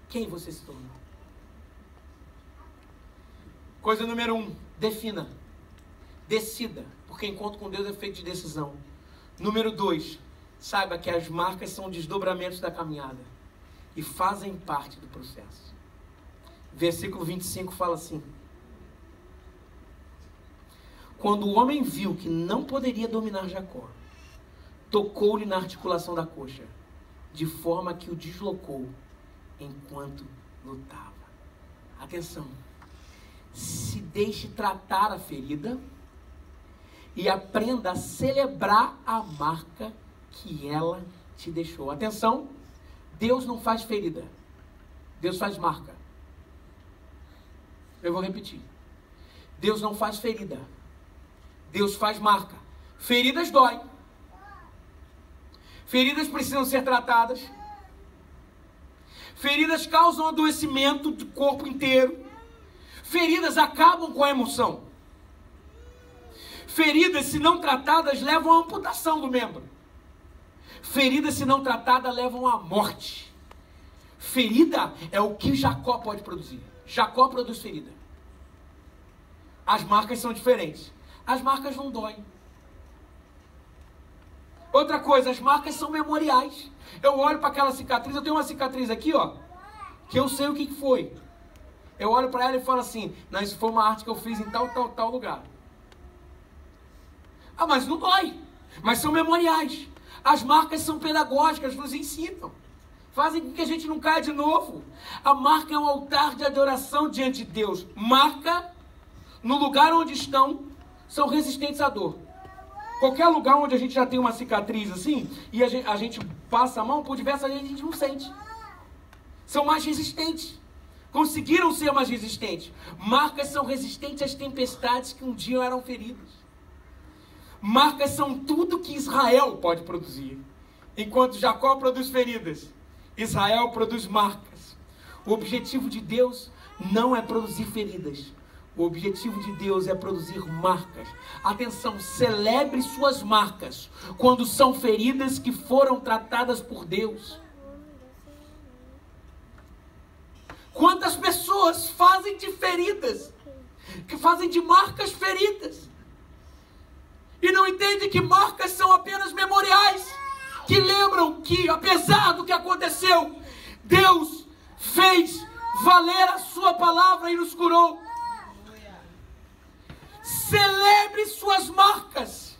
Quem você se tornou. Coisa número 1, defina. Decida, porque encontro com Deus é feito de decisão. Número 2, saiba que as marcas são desdobramentos da caminhada e fazem parte do processo. Versículo 25 fala assim: quando o homem viu que não poderia dominar Jacó, tocou-lhe na articulação da coxa, de forma que o deslocou enquanto lutava. Atenção, se deixe tratar a ferida e aprenda a celebrar a marca que ela te deixou. Atenção, Deus não faz ferida, Deus faz marca. Eu vou repetir. Deus não faz ferida, Deus faz marca. Feridas doem. Feridas precisam ser tratadas. Feridas causam adoecimento do corpo inteiro. Feridas acabam com a emoção. Feridas, se não tratadas, levam à amputação do membro. Feridas, se não tratadas, levam à morte. Ferida é o que Jacó pode produzir. Jacó produz ferida. As marcas são diferentes. As marcas não doem. Outra coisa, as marcas são memoriais. Eu olho para aquela cicatriz, eu tenho uma cicatriz aqui, ó, que eu sei o que foi. Eu olho para ela e falo assim: não, isso foi uma arte que eu fiz em tal lugar. Ah, mas não dói. Mas são memoriais. As marcas são pedagógicas, nos ensinam. Fazem com que a gente não caia de novo. A marca é um altar de adoração diante de Deus. Marca, no lugar onde estão, são resistentes à dor. Qualquer lugar onde a gente já tem uma cicatriz assim, e a gente passa a mão, por diversas vezes a gente não sente. São mais resistentes. Conseguiram ser mais resistentes. Marcas são resistentes às tempestades que um dia eram feridas. Marcas são tudo que Israel pode produzir. Enquanto Jacó produz feridas, Israel produz marcas. O objetivo de Deus não é produzir feridas. O objetivo de Deus é produzir marcas. Atenção, celebre suas marcas quando são feridas que foram tratadas por Deus. Quantas pessoas fazem de feridas, que fazem de marcas feridas, e não entendem que marcas são apenas memoriais, que lembram que, apesar do que aconteceu, Deus fez valer a sua palavra e nos curou. Celebre suas marcas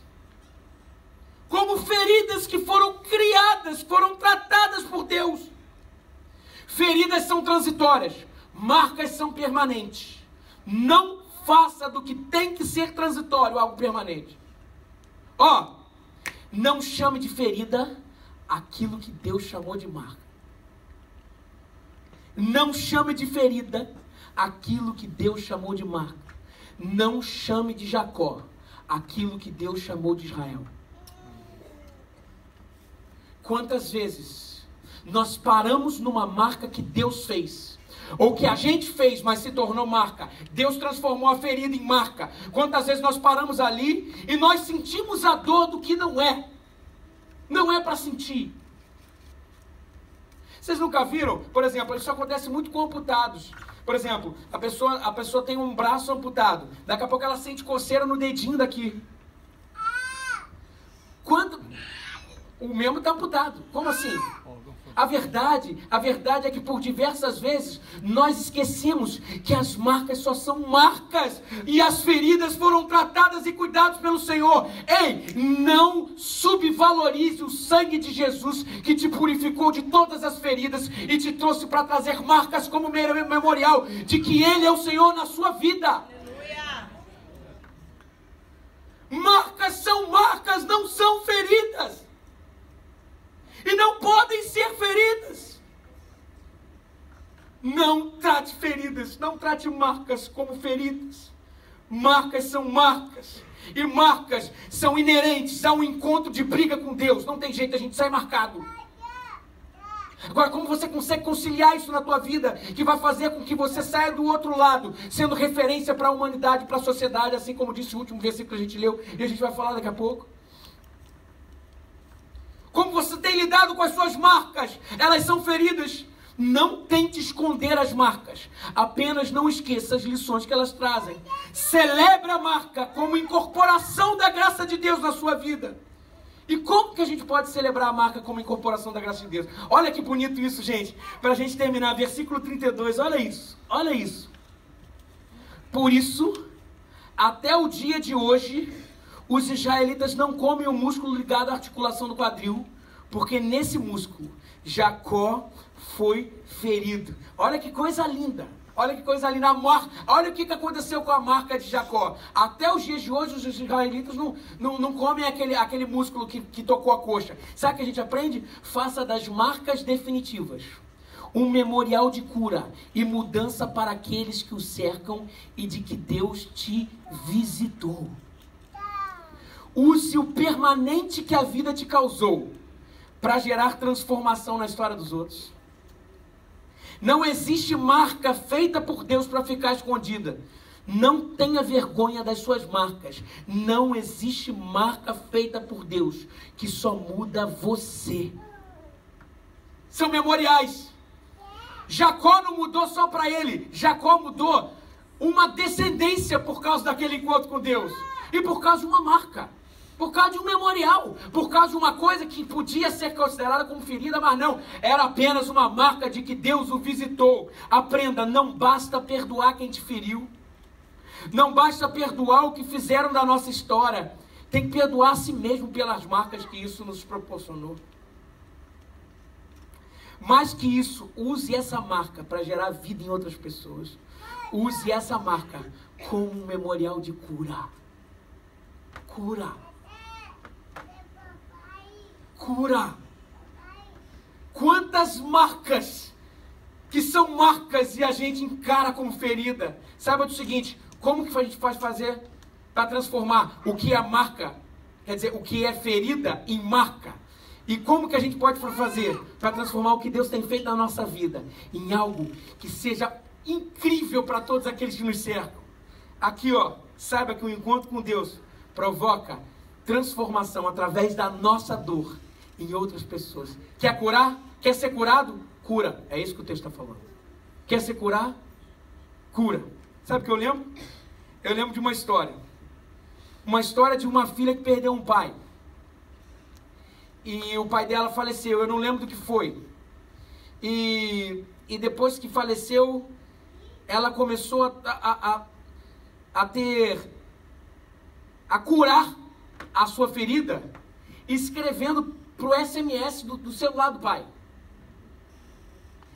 como feridas que foram criadas, foram tratadas por Deus. Feridas são transitórias, marcas são permanentes. Não faça do que tem que ser transitório algo permanente. Não chame de ferida aquilo que Deus chamou de marca. Não chame de ferida aquilo que Deus chamou de marca. Não chame de Jacó aquilo que Deus chamou de Israel. Quantas vezes nós paramos numa marca que Deus fez, ou que a gente fez, mas se tornou marca. Deus transformou a ferida em marca. Quantas vezes nós paramos ali e nós sentimos a dor do que não é. Não é para sentir. Vocês nunca viram? Por exemplo, isso acontece muito com amputados. Por exemplo, a pessoa tem um braço amputado. Daqui a pouco ela sente coceira no dedinho daqui. Quando... O mesmo está amputado. Como assim? A verdade é que por diversas vezes nós esquecemos que as marcas só são marcas e as feridas foram tratadas e cuidadas pelo Senhor. Ei, não subvalorize o sangue de Jesus que te purificou de todas as feridas e te trouxe para trazer marcas como memorial de que Ele é o Senhor na sua vida. Aleluia. Marcas são marcas, não são feridas. E não podem ser feridas. Não trate feridas, não trate marcas como feridas. Marcas são marcas. E marcas são inerentes a um encontro de briga com Deus. Não tem jeito, a gente sai marcado. Agora, como você consegue conciliar isso na tua vida, que vai fazer com que você saia do outro lado, sendo referência para a humanidade, para a sociedade, assim como disse o último versículo que a gente leu, e a gente vai falar daqui a pouco. Como você tem lidado com as suas marcas? Elas são feridas. Não tente esconder as marcas. Apenas não esqueça as lições que elas trazem. Celebre a marca como incorporação da graça de Deus na sua vida. E como que a gente pode celebrar a marca como incorporação da graça de Deus? Olha que bonito isso, gente. Para a gente terminar, versículo 32. Olha isso. Olha isso. Por isso, até o dia de hoje... Os israelitas não comem o músculo ligado à articulação do quadril, porque nesse músculo Jacó foi ferido. Olha que coisa linda. Olha que coisa linda. Olha o que aconteceu com a marca de Jacó. Até os dias de hoje os israelitas não comem aquele músculo que tocou a coxa. Sabe o que a gente aprende? Faça das marcas definitivas um memorial de cura e mudança para aqueles que o cercam e de que Deus te visitou. Use o permanente que a vida te causou para gerar transformação na história dos outros. Não existe marca feita por Deus para ficar escondida. Não tenha vergonha das suas marcas. Não existe marca feita por Deus que só muda você. São memoriais. Jacó não mudou só para ele. Jacó mudou uma descendência por causa daquele encontro com Deus. E por causa de uma marca. Por causa de um memorial, por causa de uma coisa que podia ser considerada como ferida, mas não, era apenas uma marca de que Deus o visitou. Aprenda, não basta perdoar quem te feriu, não basta perdoar o que fizeram da nossa história, tem que perdoar a si mesmo pelas marcas que isso nos proporcionou. Mais que isso, use essa marca para gerar vida em outras pessoas. Use essa marca como um memorial de cura. Cura. Cura. Quantas marcas que são marcas e a gente encara como ferida. Saiba do seguinte, como que a gente pode fazer para transformar o que é marca, quer dizer, o que é ferida em marca? E como que a gente pode fazer para transformar o que Deus tem feito na nossa vida em algo que seja incrível para todos aqueles que nos cercam? Aqui, saiba que o encontro com Deus provoca transformação através da nossa dor em outras pessoas. Quer curar? Quer ser curado? Cura. É isso que o texto está falando. Quer ser curado? Cura. Sabe o que eu lembro? Eu lembro de uma história. Uma história de uma filha que perdeu um pai. E o pai dela faleceu. Eu não lembro do que foi. E depois que faleceu, ela começou a ter a curar a sua ferida, escrevendo para o SMS do celular do pai.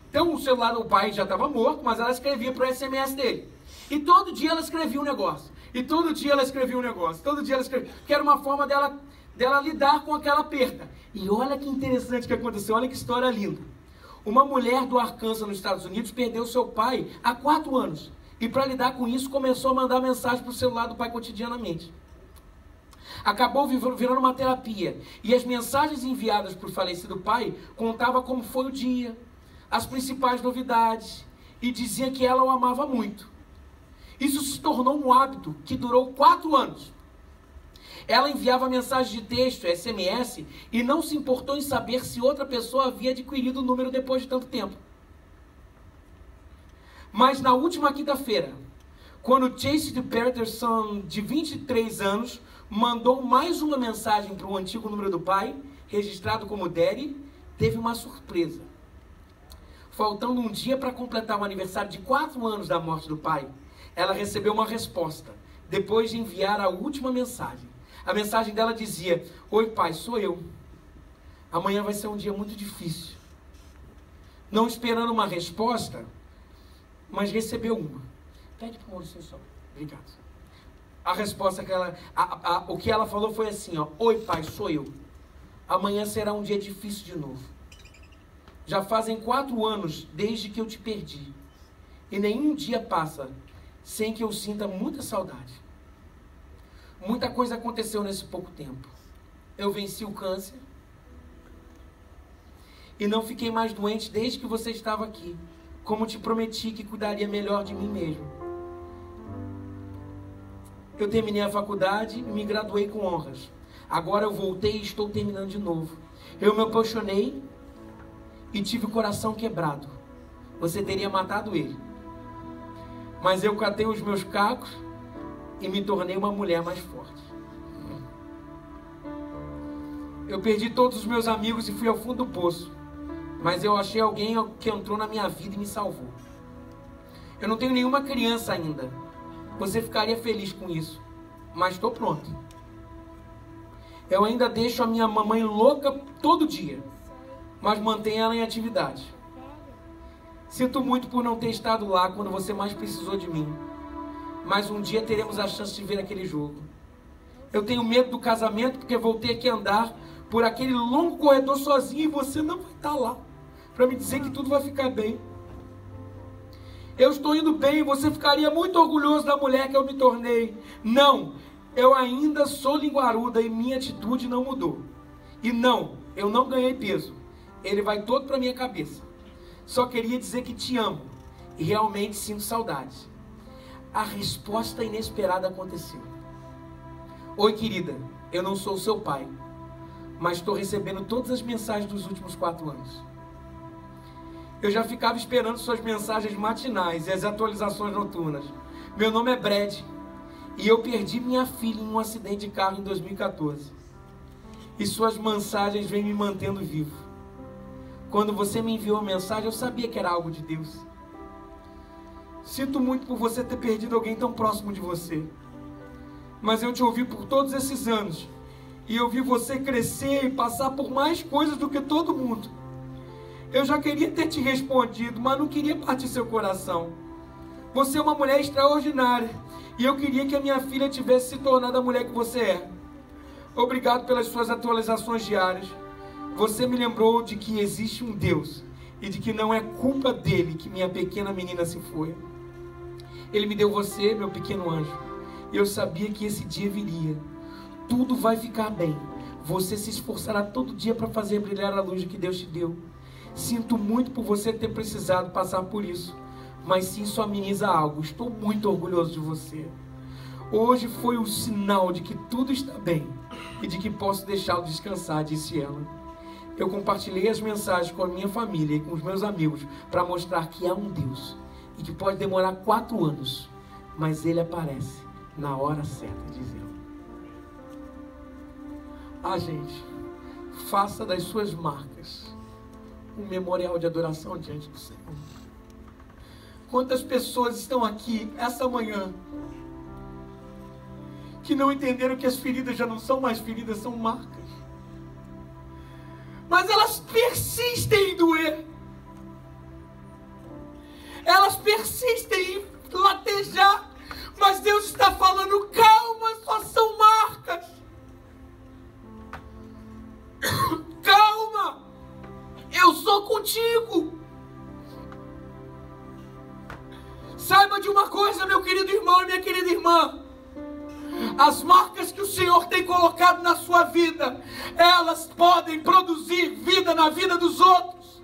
Então o celular do pai já estava morto, mas ela escrevia para o SMS dele. E todo dia ela escrevia um negócio. E todo dia ela escrevia um negócio. Todo dia ela escrevia. Porque era uma forma dela lidar com aquela perda. E olha que interessante que aconteceu. Olha que história linda. Uma mulher do Arkansas, nos Estados Unidos, perdeu seu pai há 4 anos. E para lidar com isso, começou a mandar mensagem para o celular do pai cotidianamente. Acabou virando uma terapia. E as mensagens enviadas para o falecido pai contavam como foi o dia, as principais novidades, e dizia que ela o amava muito. Isso se tornou um hábito que durou 4 anos. Ela enviava mensagens de texto, SMS, e não se importou em saber se outra pessoa havia adquirido o número depois de tanto tempo. Mas na última quinta-feira, quando Chase de Peterson, de 23 anos, mandou mais uma mensagem para o antigo número do pai, registrado como Daddy, teve uma surpresa. Faltando um dia para completar o aniversário de 4 anos da morte do pai, ela recebeu uma resposta, depois de enviar a última mensagem. A mensagem dela dizia: oi pai, sou eu. Amanhã vai ser um dia muito difícil. Não esperando uma resposta, mas recebeu uma. Pede para o Maurício só. Obrigado. A resposta que o que ela falou foi assim, ó: oi pai, sou eu. Amanhã será um dia difícil de novo. Já fazem 4 anos desde que eu te perdi. E nenhum dia passa sem que eu sinta muita saudade. Muita coisa aconteceu nesse pouco tempo. Eu venci o câncer. E não fiquei mais doente desde que você estava aqui. Como te prometi que cuidaria melhor de mim mesmo. Eu terminei a faculdade e me graduei com honras. Agora eu voltei e estou terminando de novo. Eu me apaixonei e tive o coração quebrado. Você teria matado ele. Mas eu catei os meus cacos e me tornei uma mulher mais forte. Eu perdi todos os meus amigos e fui ao fundo do poço. Mas eu achei alguém que entrou na minha vida e me salvou. Eu não tenho nenhuma criança ainda. Você ficaria feliz com isso. Mas estou pronto. Eu ainda deixo a minha mamãe louca todo dia. Mas mantenho ela em atividade. Sinto muito por não ter estado lá quando você mais precisou de mim. Mas um dia teremos a chance de ver aquele jogo. Eu tenho medo do casamento porque vou ter que andar por aquele longo corredor sozinho e você não vai estar lá para me dizer que tudo vai ficar bem. Eu estou indo bem e você ficaria muito orgulhoso da mulher que eu me tornei. Não, eu ainda sou linguaruda e minha atitude não mudou. E não, eu não ganhei peso. Ele vai todo para minha cabeça. Só queria dizer que te amo e realmente sinto saudade. A resposta inesperada aconteceu. Oi, querida, eu não sou seu pai, mas estou recebendo todas as mensagens dos últimos 4 anos. Eu já ficava esperando suas mensagens matinais e as atualizações noturnas. Meu nome é Brad e eu perdi minha filha em um acidente de carro em 2014. E suas mensagens vêm me mantendo vivo. Quando você me enviou a mensagem, eu sabia que era algo de Deus. Sinto muito por você ter perdido alguém tão próximo de você. Mas eu te ouvi por todos esses anos. E eu vi você crescer e passar por mais coisas do que todo mundo. Eu já queria ter te respondido, mas não queria partir seu coração. Você é uma mulher extraordinária. E eu queria que a minha filha tivesse se tornado a mulher que você é. Obrigado pelas suas atualizações diárias. Você me lembrou de que existe um Deus e de que não é culpa dele que minha pequena menina se foi. Ele me deu você, meu pequeno anjo, e eu sabia que esse dia viria. Tudo vai ficar bem. Você se esforçará todo dia para fazer brilhar a luz que Deus te deu. Sinto muito por você ter precisado passar por isso, mas se isso ameniza algo, estou muito orgulhoso de você. Hoje foi o sinal de que tudo está bem e de que posso deixá-lo descansar, disse ela. Eu compartilhei as mensagens com a minha família e com os meus amigos para mostrar que há um Deus e que pode demorar 4 anos, mas Ele aparece na hora certa, diz ela. Gente, faça das suas marcas um memorial de adoração diante do Senhor. Quantas pessoas estão aqui essa manhã que não entenderam que as feridas já não são mais feridas, são marcas. Mas elas persistem em doer. Elas persistem em latejar. Mas Deus está falando, calma, só são marcas. Calma, eu sou contigo. Saiba de uma coisa, meu querido irmão e minha querida irmã. As marcas que o Senhor tem colocado na sua vida, elas podem produzir vida na vida dos outros.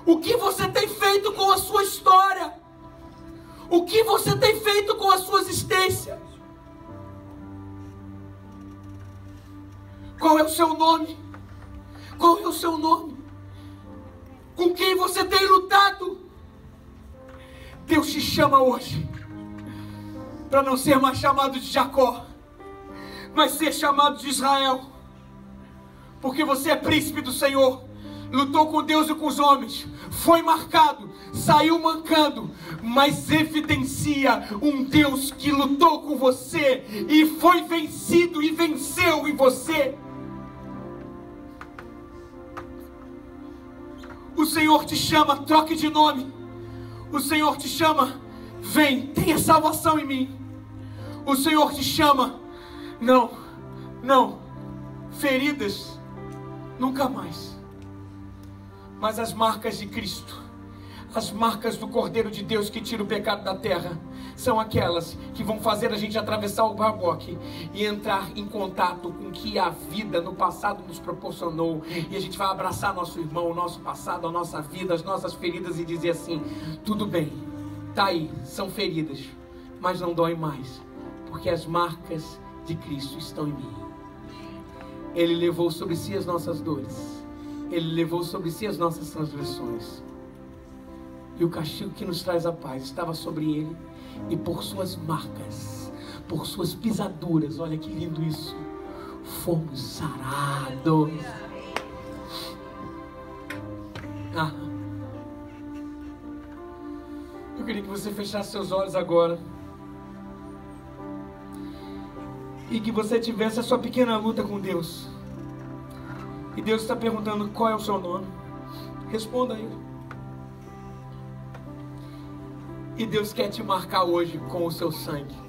O que você tem feito com a sua história? O que você tem feito com a sua existência? Qual é o seu nome? Qual é o seu nome? Com quem você tem lutado? Deus te chama hoje para não ser mais chamado de Jacó, mas ser chamado de Israel, porque você é príncipe do Senhor, lutou com Deus e com os homens, foi marcado, saiu mancando, mas evidencia um Deus que lutou com você e foi vencido e venceu em você. O Senhor te chama, troque de nome. O Senhor te chama, vem, tenha salvação em mim. O Senhor te chama, não, feridas, nunca mais. Mas as marcas de Cristo, as marcas do Cordeiro de Deus que tira o pecado da terra, são aquelas que vão fazer a gente atravessar o barboque e entrar em contato com o que a vida no passado nos proporcionou. E a gente vai abraçar nosso irmão, o nosso passado, a nossa vida, as nossas feridas e dizer assim, tudo bem, tá aí, são feridas, mas não dói mais, porque as marcas de Cristo estão em mim. Ele levou sobre si as nossas dores, Ele levou sobre si as nossas transgressões, e o castigo que nos traz a paz estava sobre Ele, e por suas marcas, por suas pisaduras, olha que lindo isso, fomos sarados. Eu queria que você fechasse seus olhos agora e que você tivesse a sua pequena luta com Deus. E Deus está perguntando, qual é o seu nome? Responda a Ele. E Deus quer te marcar hoje com o seu sangue.